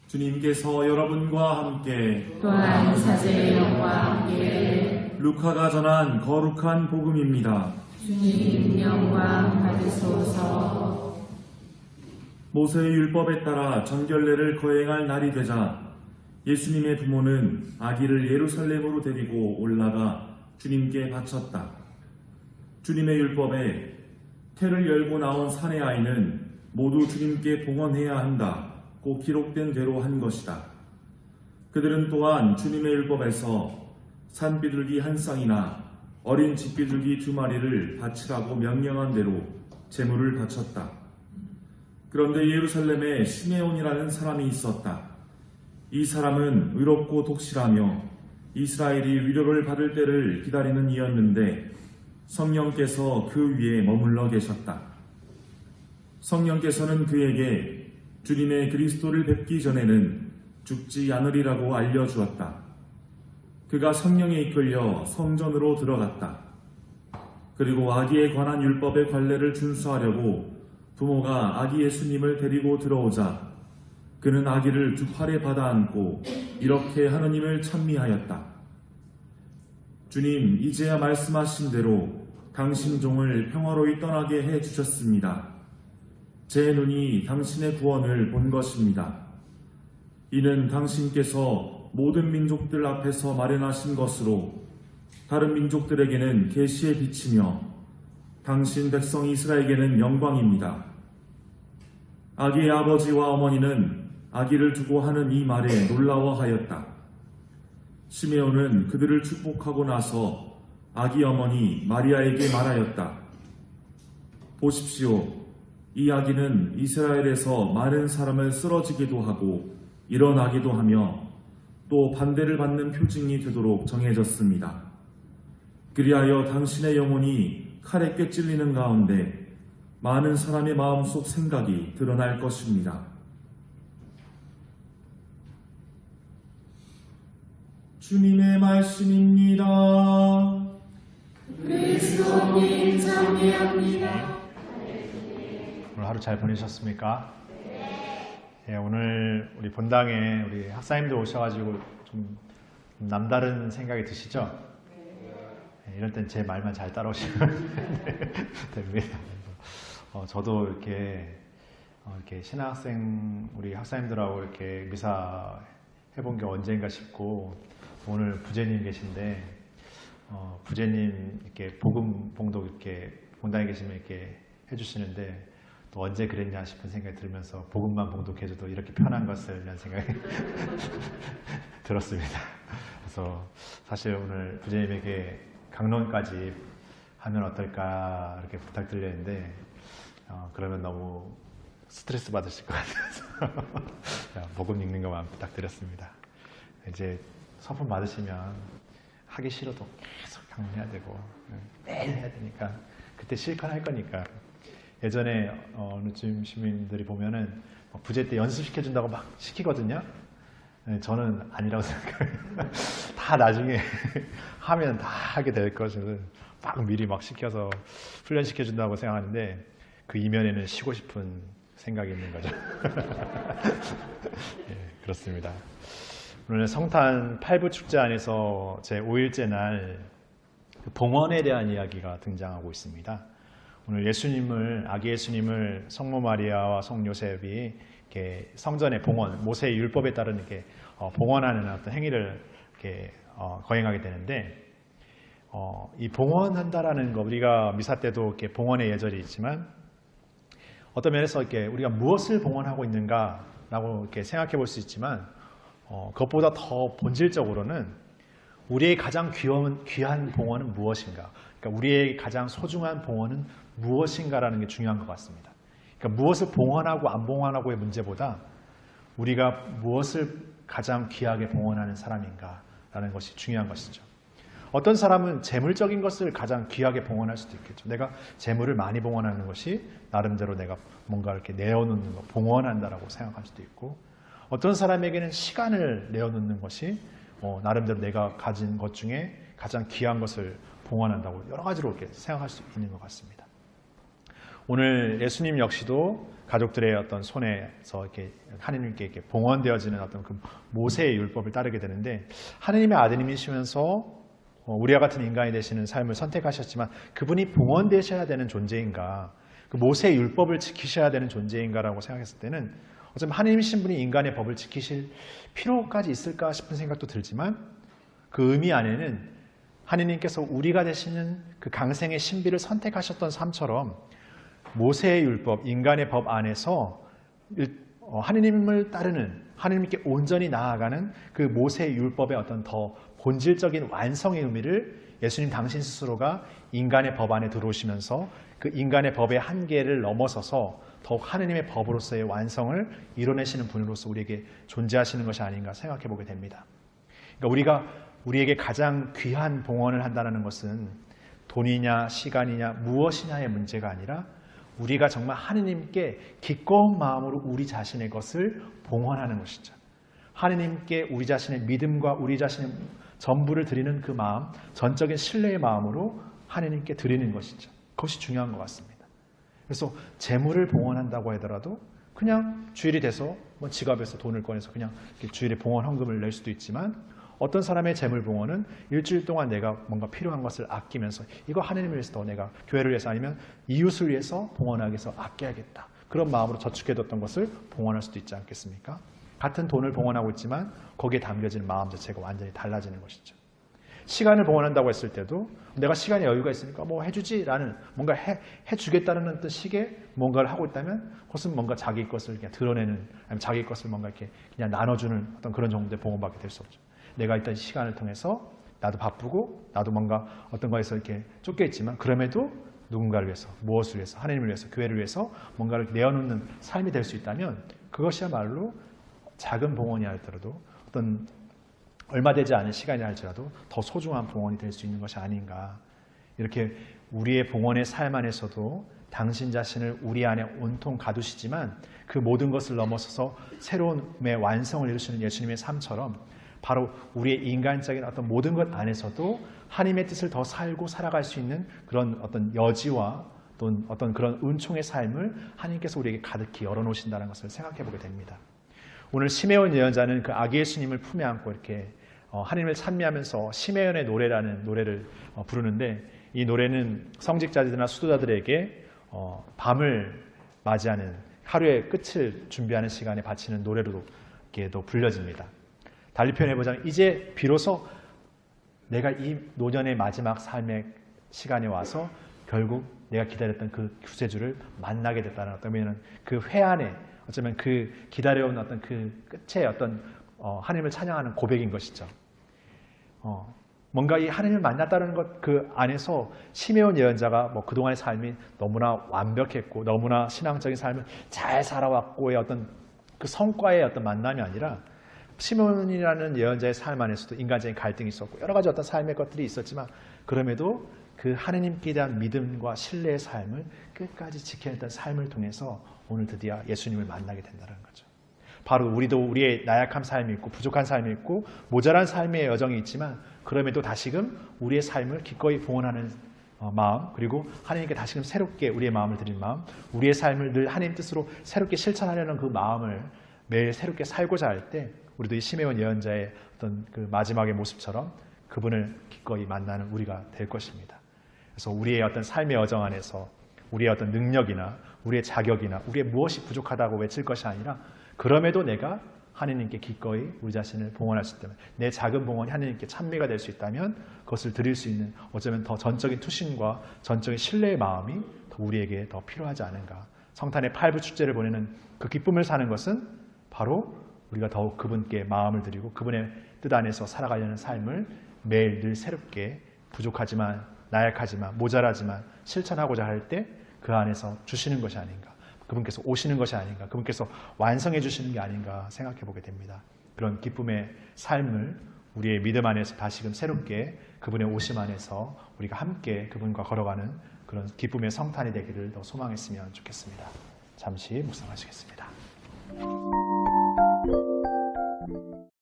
주님께서 여러분과 함께 또한 사제의 영과 함께 루카가 전한 거룩한 복음입니다. 주님 영광 받으소서. 모세의 율법에 따라 정결례를 거행할 날이 되자 예수님의 부모는 아기를 예루살렘으로 데리고 올라가 주님께 바쳤다. 주님의 율법에 태를 열고 나온 사내 아이는 모두 주님께 봉헌해야 한다고 기록된 대로 한 것이다. 그들은 또한 주님의 율법에서 산비둘기 한 쌍이나 어린 집비둘기 2마리를 바치라고 명령한 대로 제물을 바쳤다. 그런데 예루살렘에 시메온이라는 사람이 있었다. 이 사람은 의롭고 독실하며 이스라엘이 위로를 받을 때를 기다리는 이였는데 성령께서 그 위에 머물러 계셨다. 성령께서는 그에게 주님의 그리스도를 뵙기 전에는 죽지 않으리라고 알려주었다. 그가 성령에 이끌려 성전으로 들어갔다. 그리고 아기에 관한 율법의 관례를 준수하려고 부모가 아기 예수님을 데리고 들어오자 그는 아기를 두 팔에 받아 안고 이렇게 하느님을 찬미하였다. 주님, 이제야 말씀하신 대로 당신 종을 평화로이 떠나게 해 주셨습니다. 제 눈이 당신의 구원을 본 것입니다. 이는 당신께서 모든 민족들 앞에서 마련하신 것으로 다른 민족들에게는 계시의 빛이며 당신 백성 이스라엘에게는 영광입니다. 아기의 아버지와 어머니는 아기를 두고 하는 이 말에 놀라워하였다. 시메온은 그들을 축복하고 나서 아기 어머니 마리아에게 말하였다. 보십시오. 이 아기는 이스라엘에서 많은 사람을 쓰러지기도 하고 일어나기도 하며 또 반대를 받는 표징이 되도록 정해졌습니다. 그리하여 당신의 영혼이 칼에 꿰찔리는 가운데 많은 사람의 마음속 생각이 드러날 것입니다. 주님의 말씀입니다. 그리스도님 찬미합니다. 오늘 하루 잘 보내셨습니까? 예, 오늘 우리 본당에 우리 학사님들 오셔가지고 좀 남다른 생각이 드시죠? 예, 이럴 땐 제 말만 잘 따라오시면 됩니다. 저도 이렇게 신학생 우리 학사님들하고 이렇게 미사 해본 게 언젠가 싶고 오늘 부제님 계신데 부제님 이렇게 복음 봉독 이렇게 본당에 계시면 이렇게 해주시는데 또 언제 그랬냐 싶은 생각이 들면서 복음만 봉독해줘도 이렇게 편한 것을 이런 생각이 들었습니다. 그래서 사실 오늘 부제님에게 강론까지 하면 어떨까 이렇게 부탁드렸는데 그러면 너무 스트레스 받으실 것 같아서 복음 읽는 것만 부탁드렸습니다. 이제 선품 받으시면 하기 싫어도 계속 강론해야 되고 매일 해야 되니까 그때 실컷 할 거니까 예전에 어느 쯤 시민들이 보면은 부제 때 연습시켜준다고 막 시키거든요. 저는 아니라고 생각해요. 다 나중에 하면 다 하게 될 것을 막 미리 막 시켜서 훈련시켜준다고 생각하는데 그 이면에는 쉬고 싶은 생각이 있는 거죠. 예, 그렇습니다. 오늘 성탄 8부 축제 안에서 제 5일째 날 봉헌에 대한 이야기가 등장하고 있습니다. 오늘 아기 예수님을 성모 마리아와 성 요셉이 이렇게 성전의 봉헌, 모세의 율법에 따른 이렇게 봉헌하는 어떤 행위를 이렇게 거행하게 되는데, 이 봉헌한다라는 거 우리가 미사 때도 이렇게 봉헌의 예절이 있지만 어떤 면에서 이렇게 우리가 무엇을 봉헌하고 있는가라고 이렇게 생각해 볼 수 있지만 그것보다 더 본질적으로는 우리의 가장 귀한 봉헌은 무엇인가? 그러니까 우리의 가장 소중한 봉헌은 무엇인가라는 게 중요한 것 같습니다. 그러니까 무엇을 봉헌하고 안 봉헌하고의 문제보다 우리가 무엇을 가장 귀하게 봉헌하는 사람인가라는 것이 중요한 것이죠. 어떤 사람은 재물적인 것을 가장 귀하게 봉헌할 수도 있겠죠. 내가 재물을 많이 봉헌하는 것이 나름대로 내가 뭔가 이렇게 내어놓는 것, 봉헌한다라고 생각할 수도 있고, 어떤 사람에게는 시간을 내어놓는 것이 나름대로 내가 가진 것 중에 가장 귀한 것을 봉헌한다고 여러 가지로 이렇게 생각할 수 있는 것 같습니다. 오늘 예수님 역시도 가족들의 어떤 손에서 이렇게 하느님께 이렇게 봉헌되어지는 어떤 그 모세의 율법을 따르게 되는데, 하느님의 아드님이시면서 우리와 같은 인간이 되시는 삶을 선택하셨지만 그분이 봉헌되셔야 되는 존재인가, 그 모세의 율법을 지키셔야 되는 존재인가라고 생각했을 때는 어쩌면 하느님이신 분이 인간의 법을 지키실 필요까지 있을까 싶은 생각도 들지만, 그 의미 안에는 하느님께서 우리가 되시는 그 강생의 신비를 선택하셨던 삶처럼 모세의 율법, 인간의 법 안에서 하느님을 따르는, 하느님께 온전히 나아가는 그 모세의 율법의 어떤 더 본질적인 완성의 의미를 예수님 당신 스스로가 인간의 법 안에 들어오시면서 그 인간의 법의 한계를 넘어서서 더욱 하느님의 법으로서의 완성을 이뤄내시는 분으로서 우리에게 존재하시는 것이 아닌가 생각해 보게 됩니다. 그러니까 우리가 우리에게 가장 귀한 봉헌을 한다는 것은 돈이냐 시간이냐 무엇이냐의 문제가 아니라 우리가 정말 하느님께 기꺼운 마음으로 우리 자신의 것을 봉헌하는 것이죠. 하느님께 우리 자신의 믿음과 우리 자신의 전부를 드리는 그 마음, 전적인 신뢰의 마음으로 하느님께 드리는 것이죠. 그것이 중요한 것 같습니다. 그래서 재물을 봉헌한다고 하더라도 그냥 주일이 돼서 뭐 지갑에서 돈을 꺼내서 그냥 주일에 봉헌 헌금을 낼 수도 있지만, 어떤 사람의 재물 봉헌은 일주일 동안 내가 뭔가 필요한 것을 아끼면서 이거 하느님을 위해서 더 내가 교회를 위해서 아니면 이웃을 위해서 봉헌하기 위해서 아껴야겠다, 그런 마음으로 저축해뒀던 것을 봉헌할 수도 있지 않겠습니까? 같은 돈을 봉헌하고 있지만 거기에 담겨지는 마음 자체가 완전히 달라지는 것이죠. 시간을 봉헌한다고 했을 때도 내가 시간에 여유가 있으니까 뭐 해주지라는, 뭔가 해주겠다는 어떤 식의 뭔가를 하고 있다면 그것은 뭔가 자기 것을 그냥 드러내는, 아니면 자기 것을 뭔가 이렇게 그냥 나눠주는 어떤 그런 정도의 봉헌밖에 될 수 없죠. 내가 일단 시간을 통해서 나도 바쁘고 나도 뭔가 어떤 거에서 이렇게 쫓겨 있지만 그럼에도 누군가를 위해서, 무엇을 위해서, 하나님을 위해서, 교회를 위해서 뭔가를 내어놓는 삶이 될 수 있다면 그것이야말로 작은 봉헌이 할지라도 어떤 얼마 되지 않은 시간이 할지라도 더 소중한 봉헌이 될 수 있는 것이 아닌가. 이렇게 우리의 봉헌의 삶 안에서도 당신 자신을 우리 안에 온통 가두시지만 그 모든 것을 넘어서서 새로움의 완성을 이루시는 예수님의 삶처럼 바로 우리의 인간적인 어떤 모든 것 안에서도 하나님의 뜻을 더 살고 살아갈 수 있는 그런 어떤 여지와 또는 어떤 그런 은총의 삶을 하나님께서 우리에게 가득히 열어놓으신다는 것을 생각해 보게 됩니다. 오늘 시메온 예언자는 그 아기 예수님을 품에 안고 이렇게 하나님을 찬미하면서 시메온의 노래라는 노래를 부르는데, 이 노래는 성직자들이나 수도자들에게 밤을 맞이하는, 하루의 끝을 준비하는 시간에 바치는 노래로도 이렇게도 불려집니다. 달리 표현해보자면 이제 비로소 내가 이 노년의 마지막 삶의 시간에 와서 결국 내가 기다렸던 그 구세주를 만나게 됐다는 어떤 의미는 그 회한에 어쩌면 그 기다려온 어떤 그 끝에 어떤 하나님을 찬양하는 고백인 것이죠. 뭔가 이 하나님을 만났다는 것 그 안에서 시메온 예언자가 뭐 그동안의 삶이 너무나 완벽했고 너무나 신앙적인 삶을 잘 살아왔고의 어떤 그 성과의 어떤 만남이 아니라 시몬이라는 예언자의 삶 안에서도 인간적인 갈등이 있었고 여러 가지 어떤 삶의 것들이 있었지만 그럼에도 그 하느님께 대한 믿음과 신뢰의 삶을 끝까지 지켜냈던 삶을 통해서 오늘 드디어 예수님을 만나게 된다는 거죠. 바로 우리도 우리의 나약한 삶이 있고 부족한 삶이 있고 모자란 삶의 여정이 있지만 그럼에도 다시금 우리의 삶을 기꺼이 봉헌하는 마음, 그리고 하나님께 다시금 새롭게 우리의 마음을 드린 마음, 우리의 삶을 늘 하나님 뜻으로 새롭게 실천하려는 그 마음을 매일 새롭게 살고자 할 때 우리도 이 시메온 예언자의 어떤 그 마지막의 모습처럼 그분을 기꺼이 만나는 우리가 될 것입니다. 그래서 우리의 어떤 삶의 여정 안에서 우리의 어떤 능력이나 우리의 자격이나 우리의 무엇이 부족하다고 외칠 것이 아니라 그럼에도 내가 하나님께 기꺼이 우리 자신을 봉헌할 수 있다면, 내 작은 봉헌이 하나님께 찬미가 될 수 있다면 그것을 드릴 수 있는 어쩌면 더 전적인 투신과 전적인 신뢰의 마음이 더 우리에게 더 필요하지 않은가. 성탄의 8부 축제를 보내는 그 기쁨을 사는 것은 바로 우리가 더욱 그분께 마음을 드리고 그분의 뜻 안에서 살아가려는 삶을 매일 늘 새롭게 부족하지만 나약하지만 모자라지만 실천하고자 할 때 그 안에서 주시는 것이 아닌가, 그분께서 오시는 것이 아닌가, 그분께서 완성해 주시는 게 아닌가 생각해 보게 됩니다. 그런 기쁨의 삶을 우리의 믿음 안에서 다시금 새롭게 그분의 오심 안에서 우리가 함께 그분과 걸어가는 그런 기쁨의 성탄이 되기를 더 소망했으면 좋겠습니다. 잠시 묵상하시겠습니다.